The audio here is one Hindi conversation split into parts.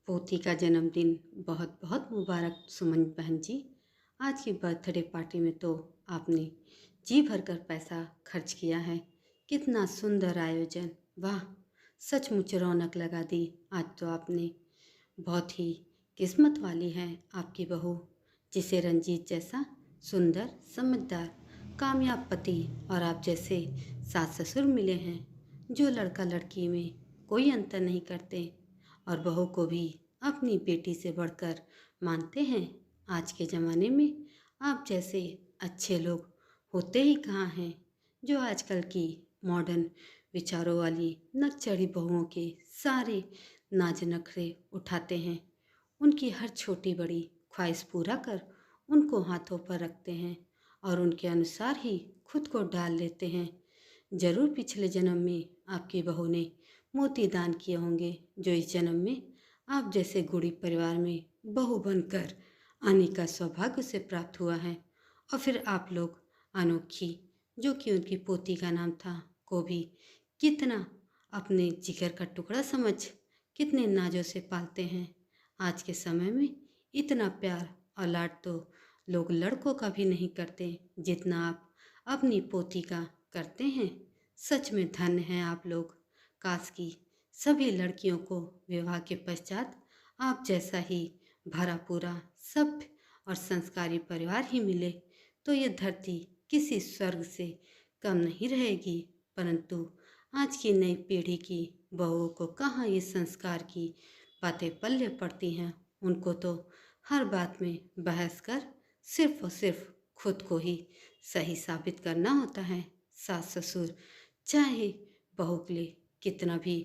पोती का जन्मदिन बहुत बहुत मुबारक सुमन बहन जी। आज की बर्थडे पार्टी में तो आपने जी भरकर पैसा खर्च किया है। कितना सुंदर आयोजन, वाह! सचमुच रौनक लगा दी। आज तो आपने बहुत ही किस्मत वाली है आपकी बहू, जिसे रंजीत जैसा सुंदर, समझदार, कामयाब पति और आप जैसे सास ससुर मिले हैं, जो लड़का लड़की में कोई अंतर नहीं करते और बहू को भी अपनी बेटी से बढ़कर मानते हैं। आज के ज़माने में आप जैसे अच्छे लोग होते ही कहाँ हैं, जो आजकल की मॉडर्न विचारों वाली नकचढ़ी बहुओं के सारे नाज नखरे उठाते हैं। उनकी हर छोटी बड़ी ख्वाहिश पूरा कर उनको हाथों पर रखते हैं और उनके अनुसार ही खुद को डाल लेते हैं। जरूर पिछले जन्म में आपकी बहू ने मोती दान किए होंगे, जो इस जन्म में आप जैसे गुड़ी परिवार में बहू बनकर आने का सौभाग्य उसे प्राप्त हुआ है। और फिर आप लोग अनोखी, जो कि उनकी पोती का नाम था, को भी कितना अपने जिगर का टुकड़ा समझ कितने नाजों से पालते हैं। आज के समय में इतना प्यार और लाड तो लोग लड़कों का भी नहीं करते जितना आप अपनी पोती का करते हैं। सच में धन्य हैं आप लोग। काश की सभी लड़कियों को विवाह के पश्चात आप जैसा ही भरा पूरा सभ्य और संस्कारी परिवार ही मिले तो ये धरती किसी स्वर्ग से कम नहीं रहेगी। परंतु आज की नई पीढ़ी की बहुओं को कहाँ ये संस्कार की बातें पल्ले पड़ती हैं। उनको तो हर बात में बहस कर सिर्फ और सिर्फ खुद को ही सही साबित करना होता है। सास ससुर चाहे बहू के लिए कितना भी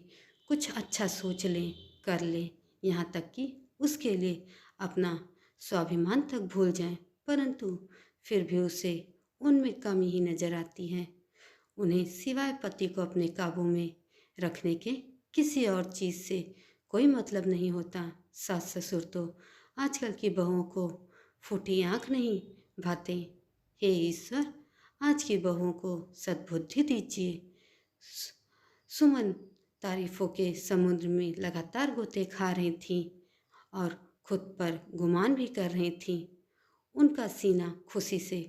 कुछ अच्छा सोच लें, कर लें, यहाँ तक कि उसके लिए अपना स्वाभिमान तक भूल जाएं, परंतु फिर भी उसे उनमें कमी ही नजर आती है। उन्हें सिवाय पति को अपने काबू में रखने के किसी और चीज़ से कोई मतलब नहीं होता। सास ससुर तो आजकल की बहुओं को फूटी आँख नहीं भाते। हे ईश्वर, आज की बहुओं को सद्बुद्धि दीजिए। सुमन तारीफों के समुद्र में लगातार गोते खा रही थीं और खुद पर गुमान भी कर रही थीं। उनका सीना खुशी से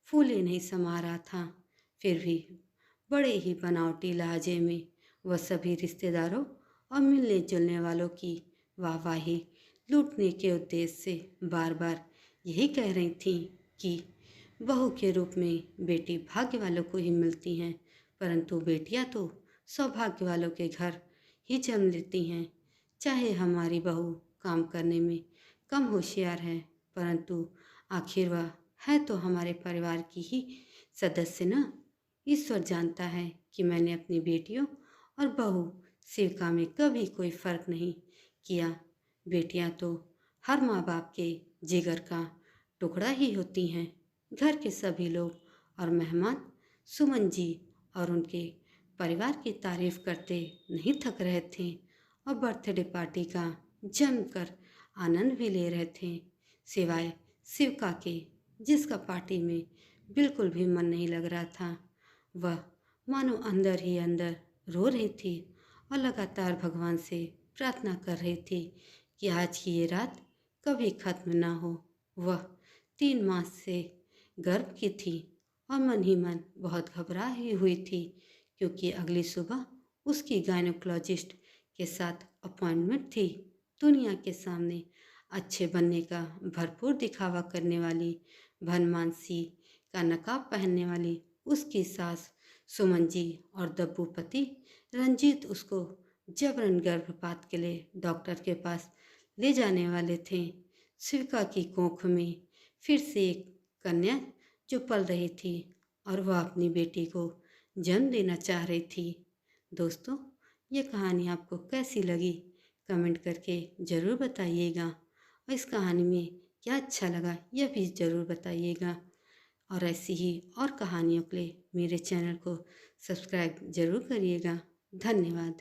फूले नहीं समा रहा था। फिर भी बड़े ही बनावटी लहजे में वह सभी रिश्तेदारों और मिलने जुलने वालों की वाहवाही लूटने के उद्देश्य से बार बार यही कह रही थी कि बहू के रूप में बेटी भाग्य वालों को ही मिलती हैं, परंतु बेटियां तो सौभाग्य वालों के घर ही जन्म लेती हैं। चाहे हमारी बहू काम करने में कम होशियार है, परंतु आखिर वह है तो हमारे परिवार की ही सदस्य न। ईश्वर जानता है कि मैंने अपनी बेटियों और बहू शिविका में कभी कोई फर्क नहीं किया। बेटियां तो हर माँ बाप के जिगर का टुकड़ा ही होती हैं। घर के सभी लोग और मेहमान सुमन जी और उनके परिवार की तारीफ करते नहीं थक रहे थे और बर्थडे पार्टी का जमकर आनंद भी ले रहे थे, सिवाय शिविका के, जिसका पार्टी में बिल्कुल भी मन नहीं लग रहा था। वह मानो अंदर ही अंदर रो रही थी और लगातार भगवान से प्रार्थना कर रही थी कि आज की ये रात कभी खत्म ना हो। वह 3 मास से गर्भ की थी और मन ही मन बहुत घबरा ही हुई थी, क्योंकि अगली सुबह उसकी गायनोकोलॉजिस्ट के साथ अपॉइंटमेंट थी। दुनिया के सामने अच्छे बनने का भरपूर दिखावा करने वाली भनमानसी का नकाब पहनने वाली उसकी सास सुमन जी और दब्बू पति रंजीत उसको जबरन गर्भपात के लिए डॉक्टर के पास ले जाने वाले थे। शिविका की कोख में फिर से एक कन्या जो पल रही थी और वह अपनी बेटी को जन्म देना चाह रही थी। दोस्तों, ये कहानी आपको कैसी लगी कमेंट करके ज़रूर बताइएगा और इस कहानी में क्या अच्छा लगा यह भी ज़रूर बताइएगा। और ऐसी ही और कहानियों के लिए मेरे चैनल को सब्सक्राइब ज़रूर करिएगा। धन्यवाद।